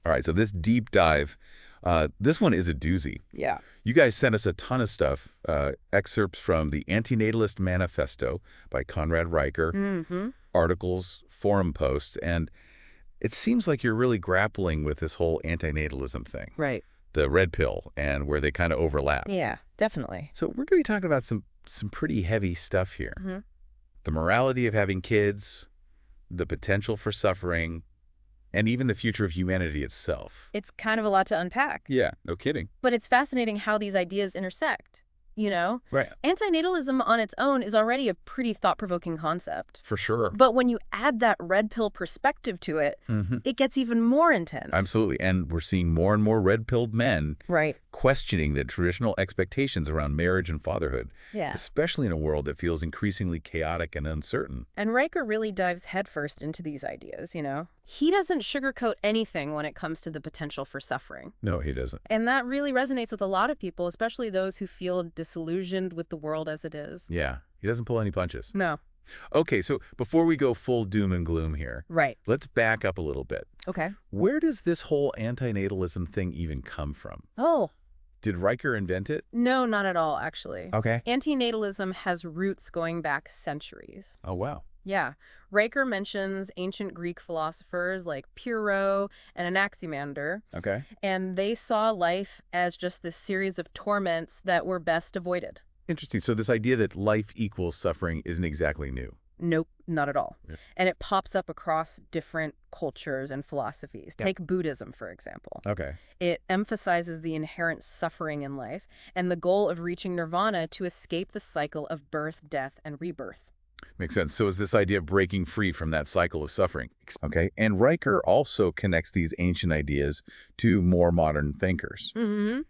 All right, so this deep dive, this one is a doozy. Yeah. You guys sent us a ton of stuff, excerpts from the Antinatalist Manifesto by Conrad Riker, articles, forum posts, and it seems like you're really grappling with this whole antinatalism thing. Right. The red pill and where they kind of overlap. Yeah, definitely. So we're going to be talking about some pretty heavy stuff here. The morality of having kids, the potential for suffering, and even the future of humanity itself. It's kind of a lot to unpack. Yeah, no kidding. But it's fascinating how these ideas intersect, you know? Right. Antinatalism on its own is already a pretty thought-provoking concept. For sure. But when you add that red pill perspective to it, it gets even more intense. Absolutely. And we're seeing more and more red-pilled men Right. questioning the traditional expectations around marriage and fatherhood, Yeah. especially in a world that feels increasingly chaotic and uncertain. And Riker really dives headfirst into these ideas, you know? He doesn't sugarcoat anything when it comes to the potential for suffering. No, he doesn't. And that really resonates with a lot of people, especially those who feel disillusioned with the world as it is. Yeah, he doesn't pull any punches. No. Okay, so before we go full doom and gloom here, Right. let's back up a little bit. Okay. Where does this whole antinatalism thing even come from? Oh, Did Riker invent it? no, not at all, actually. Okay. Antinatalism has roots going back centuries. Oh, wow. Yeah. Riker mentions ancient Greek philosophers like Pyrrho and Anaximander, Okay. and they saw life as just this series of torments that were best avoided. Interesting. So this idea that life equals suffering isn't exactly new. Nope, not at all. Yeah. And it pops up across different cultures and philosophies. Yeah. Take Buddhism, for example. Okay. It emphasizes the inherent suffering in life and the goal of reaching nirvana to escape the cycle of birth, death, and rebirth. Makes sense. So is this idea of breaking free from that cycle of suffering. Okay. And Riker also connects these ancient ideas to more modern thinkers.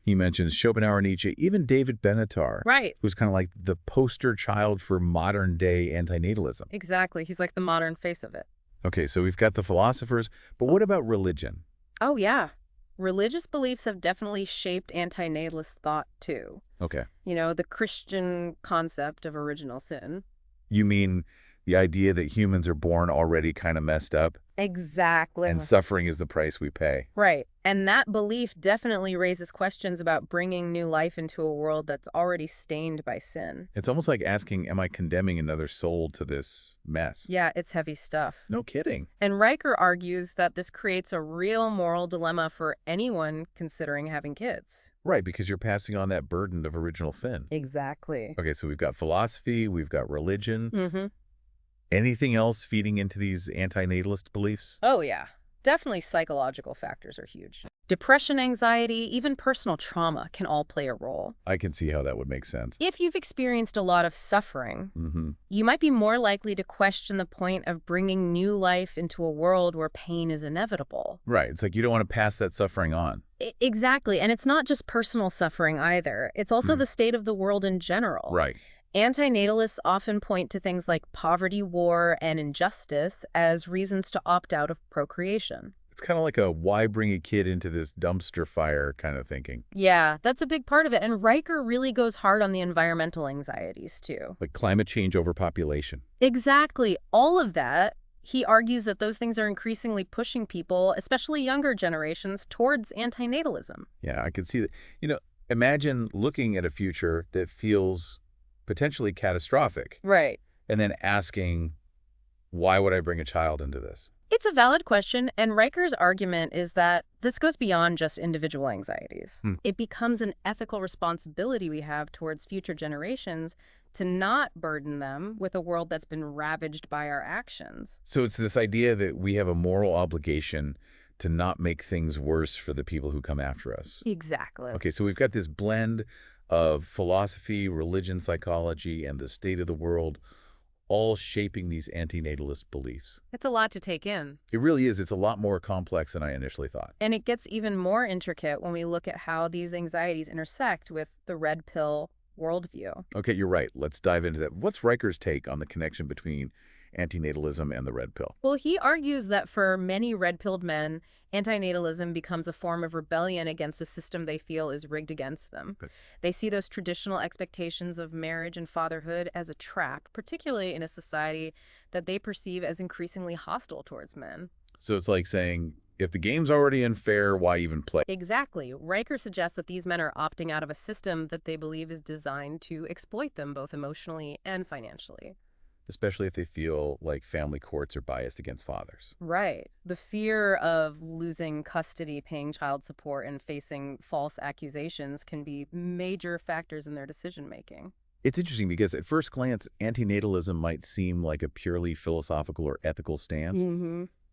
He mentions Schopenhauer, Nietzsche, even David Benatar, Right. who's kind of like the poster child for modern day antinatalism. Exactly. He's like the modern face of it. Okay, so we've got the philosophers, but what about religion? Oh, yeah. Religious beliefs have definitely shaped antinatalist thought, too. Okay. You know, the Christian concept of original sin. You mean the idea that humans are born already kind of messed up Exactly. and suffering is the price we pay? Right. And that belief definitely raises questions about bringing new life into a world that's already stained by sin. It's almost like asking, am I condemning another soul to this mess? Yeah, it's heavy stuff. No kidding. And Riker argues that this creates a real moral dilemma for anyone considering having kids. Right, because you're passing on that burden of original sin. Exactly. Okay, so we've got philosophy, we've got religion. Anything else feeding into these antinatalist beliefs? Oh, yeah. Definitely psychological factors are huge. Depression, anxiety, even personal trauma can all play a role. I can see how that would make sense. If you've experienced a lot of suffering, you might be more likely to question the point of bringing new life into a world where pain is inevitable. Right, it's like you don't want to pass that suffering on. Exactly. And it's not just personal suffering either. It's also the state of the world in general. Right. Antinatalists often point to things like poverty, war, and injustice as reasons to opt out of procreation. It's kind of like a why bring a kid into this dumpster fire kind of thinking. Yeah, that's a big part of it. And Riker really goes hard on the environmental anxieties, too. Like climate change, overpopulation. Exactly. All of that. He argues that those things are increasingly pushing people, especially younger generations, towards antinatalism. Yeah, I could see that. You know, imagine looking at a future that feels potentially catastrophic. Right. And then asking, why would I bring a child into this? It's a valid question, and Riker's argument is that this goes beyond just individual anxieties. It becomes an ethical responsibility we have towards future generations to not burden them with a world that's been ravaged by our actions. So it's this idea that we have a moral obligation to not make things worse for the people who come after us. Exactly. Okay, so we've got this blend of philosophy, religion, psychology, and the state of the world all shaping these antinatalist beliefs. It's a lot to take in. It really is. It's a lot more complex than I initially thought. And it gets even more intricate when we look at how these anxieties intersect with the red pill worldview. Okay, you're right. Let's dive into that. What's Riker's take on the connection between antinatalism and the red pill? Well, he argues that for many red-pilled men, antinatalism becomes a form of rebellion against a system they feel is rigged against them. Good. They see those traditional expectations of marriage and fatherhood as a trap, particularly in a society that they perceive as increasingly hostile towards men. So it's like saying, If the game's already unfair, why even play? Exactly. Riker suggests that these men are opting out of a system that they believe is designed to exploit them both emotionally and financially. Especially if they feel like family courts are biased against fathers. Right. The fear of losing custody, paying child support, and facing false accusations can be major factors in their decision-making. It's interesting because at first glance, antinatalism might seem like a purely philosophical or ethical stance.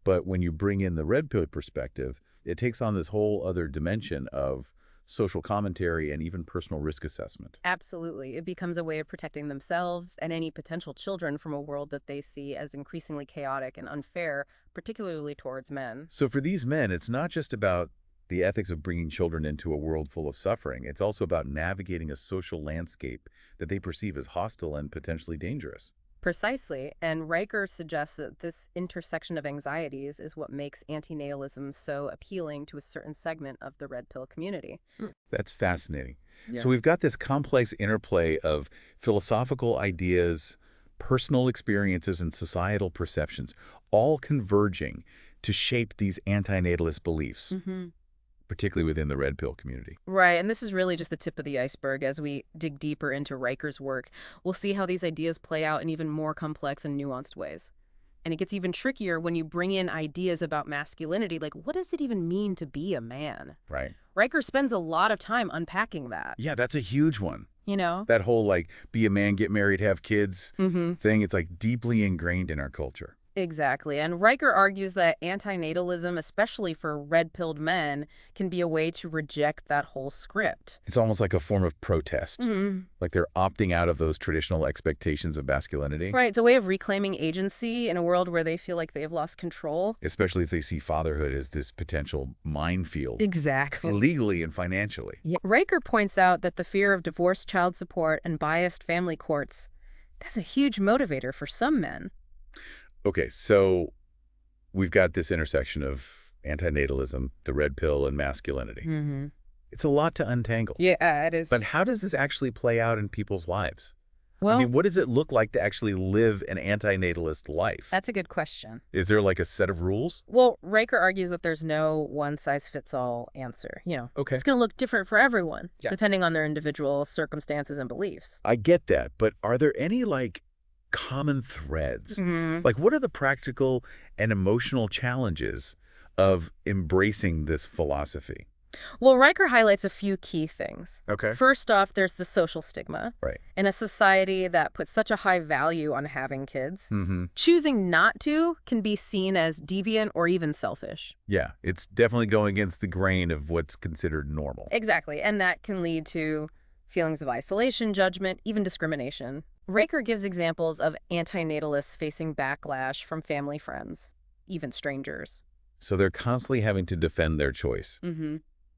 But when you bring in the red pill perspective, it takes on this whole other dimension of social commentary and even personal risk assessment. Absolutely. It becomes a way of protecting themselves and any potential children from a world that they see as increasingly chaotic and unfair, particularly towards men. So for these men, it's not just about the ethics of bringing children into a world full of suffering. It's also about navigating a social landscape that they perceive as hostile and potentially dangerous. Precisely. And Riker suggests that this intersection of anxieties is what makes antinatalism so appealing to a certain segment of the red pill community. That's fascinating. Yeah. So we've got this complex interplay of philosophical ideas, personal experiences, and societal perceptions, all converging to shape these antinatalist beliefs, particularly within the red pill community. Right, and this is really just the tip of the iceberg. As we dig deeper into Riker's work, we'll see how these ideas play out in even more complex and nuanced ways. And it gets even trickier when you bring in ideas about masculinity, like what does it even mean to be a man? Right. Riker spends a lot of time unpacking that. Yeah, that's a huge one. You know? That whole, like, be a man, get married, have kids thing, it's like deeply ingrained in our culture. Exactly. And Riker argues that antinatalism, especially for red-pilled men, can be a way to reject that whole script. It's almost like a form of protest. Like they're opting out of those traditional expectations of masculinity. Right. It's a way of reclaiming agency in a world where they feel like they have lost control. Especially if they see fatherhood as this potential minefield. Exactly. Legally and financially. Yeah. Riker points out that the fear of divorce, child support, and biased family courts, that's a huge motivator for some men. Okay, so we've got this intersection of antinatalism, the red pill, and masculinity. It's a lot to untangle. Yeah, it is. But how does this actually play out in people's lives? Well, I mean, what does it look like to actually live an antinatalist life? that's a good question. Is there like a set of rules? Well, Riker argues that there's no one-size-fits-all answer. Okay. It's going to look different for everyone, depending on their individual circumstances and beliefs. I get that, but are there any, like, common threads? Like, what are the practical and emotional challenges of embracing this philosophy? Well, Riker highlights a few key things. Okay. First off, there's the social stigma. Right. In a society that puts such a high value on having kids, choosing not to can be seen as deviant or even selfish. Yeah, it's definitely going against the grain of what's considered normal. Exactly, and that can lead to feelings of isolation, judgment, even discrimination. Riker gives examples of antinatalists facing backlash from family friends, even strangers. So they're constantly having to defend their choice,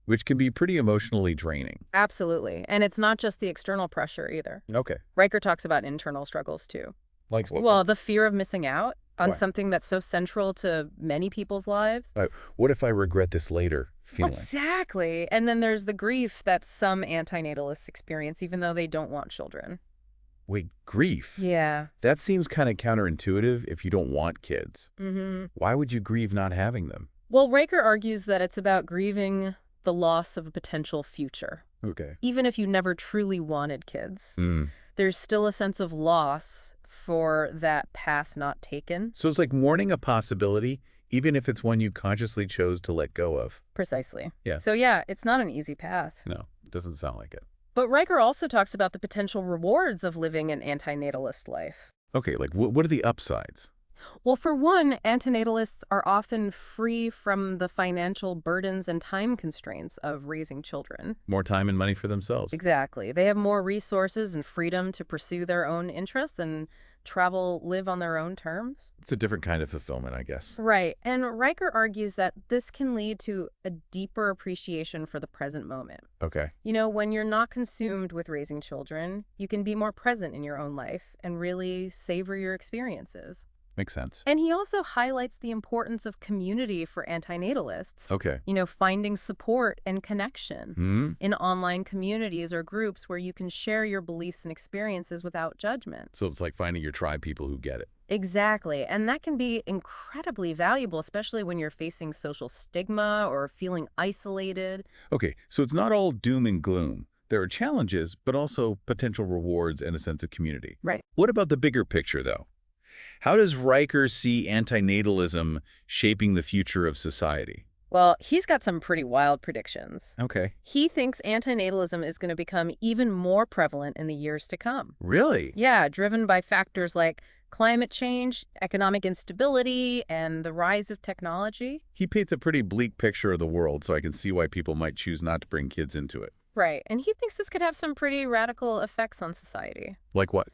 which can be pretty emotionally draining. Absolutely. And it's not just the external pressure either. Okay. Riker talks about internal struggles too. Like what? Well, the fear of missing out on Why? something that's so central to many people's lives. What if I regret this later feeling? Exactly. And then there's the grief that some antinatalists experience even though they don't want children. Wait, grief? Yeah. That seems kind of counterintuitive if you don't want kids. Why would you grieve not having them? Well, Riker argues that it's about grieving the loss of a potential future. Okay. Even if you never truly wanted kids, there's still a sense of loss for that path not taken. So it's like mourning a possibility, even if it's one you consciously chose to let go of. Precisely. Yeah. So yeah, it's not an easy path. No, it doesn't sound like it. But Riker also talks about the potential rewards of living an antinatalist life. Okay, like what are the upsides? Well, for one, antinatalists are often free from the financial burdens and time constraints of raising children. More time and money for themselves. Exactly. They have more resources and freedom to pursue their own interests and live on their own terms. It's a different kind of fulfillment, I guess. Right. And Riker argues that this can lead to a deeper appreciation for the present moment. Okay. When you're not consumed with raising children, you can be more present in your own life and really savor your experiences. Makes sense. And he also highlights the importance of community for antinatalists. Okay. Finding support and connection in online communities or groups where you can share your beliefs and experiences without judgment. So it's like finding your tribe people who get it. Exactly. And that can be incredibly valuable, especially when you're facing social stigma or feeling isolated. Okay, so it's not all doom and gloom. There are challenges, but also potential rewards and a sense of community. Right. What about the bigger picture, though? How does Riker see antinatalism shaping the future of society? Well, he's got some pretty wild predictions. Okay. He thinks antinatalism is going to become even more prevalent in the years to come. Really? Yeah, driven by factors like climate change, economic instability, and the rise of technology. He paints a pretty bleak picture of the world, so I can see why people might choose not to bring kids into it. Right, and he thinks this could have some pretty radical effects on society. Like what?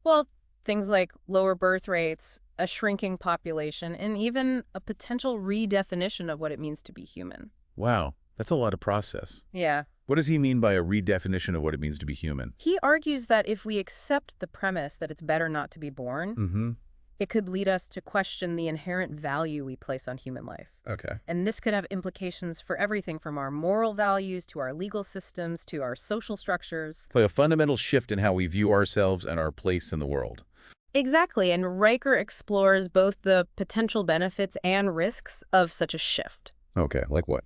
Well, things like lower birth rates, a shrinking population, and even a potential redefinition of what it means to be human. Wow, that's a lot to process. Yeah. What does he mean by a redefinition of what it means to be human? He argues that if we accept the premise that it's better not to be born, Mm-hmm. it could lead us to question the inherent value we place on human life. Okay. And this could have implications for everything from our moral values to our legal systems to our social structures. Like a fundamental shift in how we view ourselves and our place in the world. Exactly, and Riker explores both the potential benefits and risks of such a shift. Okay, like what?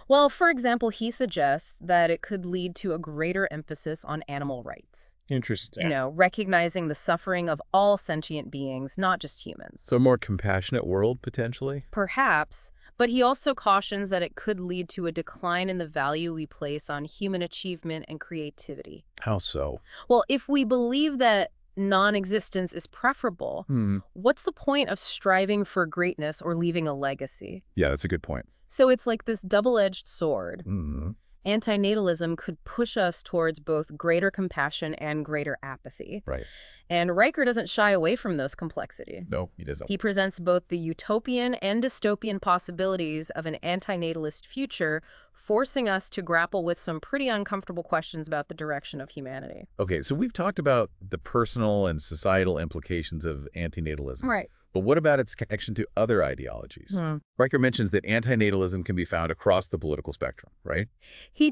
Well, for example, he suggests that it could lead to a greater emphasis on animal rights. Interesting. Recognizing the suffering of all sentient beings, not just humans. So a more compassionate world, potentially? Perhaps, but he also cautions that it could lead to a decline in the value we place on human achievement and creativity. How so? Well, if we believe that non-existence is preferable, what's the point of striving for greatness or leaving a legacy? Yeah, that's a good point. So it's like this double-edged sword. Mm-hmm. Antinatalism could push us towards both greater compassion and greater apathy. Right. And Riker doesn't shy away from those complexities. No, he doesn't. He presents both the utopian and dystopian possibilities of an antinatalist future, forcing us to grapple with some pretty uncomfortable questions about the direction of humanity. Okay, so we've talked about the personal and societal implications of antinatalism. Right. But what about its connection to other ideologies? Riker mentions that antinatalism can be found across the political spectrum, right? He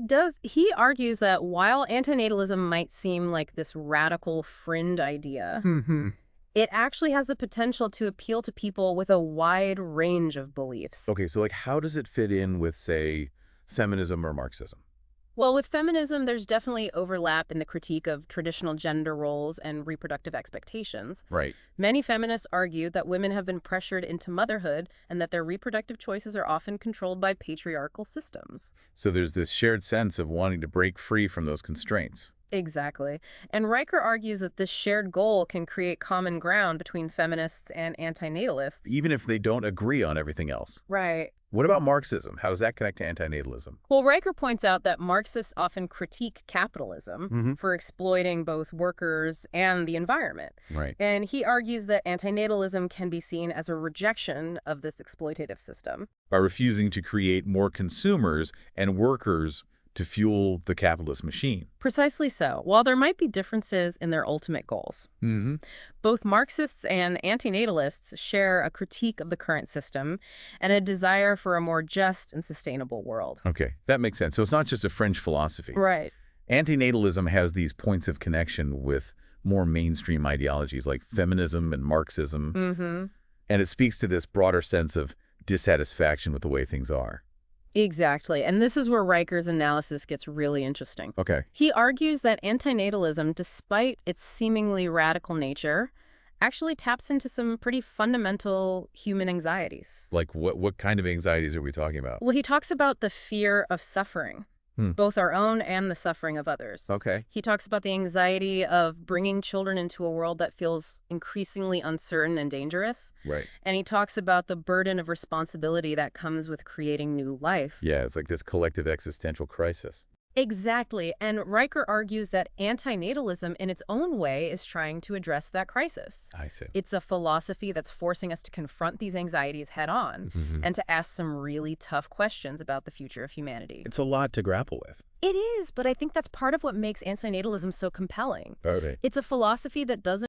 argues that while antinatalism might seem like this radical fringe idea, it actually has the potential to appeal to people with a wide range of beliefs. Okay, so how does it fit in with, say, feminism or Marxism? Well, with feminism, there's definitely overlap in the critique of traditional gender roles and reproductive expectations. Right. Many feminists argue that women have been pressured into motherhood and that their reproductive choices are often controlled by patriarchal systems. So there's this shared sense of wanting to break free from those constraints. Exactly. And Riker argues that this shared goal can create common ground between feminists and antinatalists. Even if they don't agree on everything else. Right. What about Marxism? How does that connect to antinatalism? Well, Riker points out that Marxists often critique capitalism for exploiting both workers and the environment. Right. And he argues that antinatalism can be seen as a rejection of this exploitative system. By refusing to create more consumers and workers to fuel the capitalist machine. Precisely so. While there might be differences in their ultimate goals, both Marxists and antinatalists share a critique of the current system and a desire for a more just and sustainable world. Okay, that makes sense. So it's not just a fringe philosophy. Right. Antinatalism has these points of connection with more mainstream ideologies like feminism and Marxism. And it speaks to this broader sense of dissatisfaction with the way things are. Exactly. And this is where Riker's analysis gets really interesting. Okay. He argues that antinatalism, despite its seemingly radical nature, actually taps into some pretty fundamental human anxieties. Like what kind of anxieties are we talking about? Well, he talks about the fear of suffering, both our own and the suffering of others. Okay. He talks about the anxiety of bringing children into a world that feels increasingly uncertain and dangerous. Right. And he talks about the burden of responsibility that comes with creating new life. Yeah, it's like this collective existential crisis. Exactly. And Riker argues that antinatalism in its own way is trying to address that crisis. I see. It's a philosophy that's forcing us to confront these anxieties head on and to ask some really tough questions about the future of humanity. It's a lot to grapple with. It is, but I think that's part of what makes antinatalism so compelling. Okay. It's a philosophy that doesn't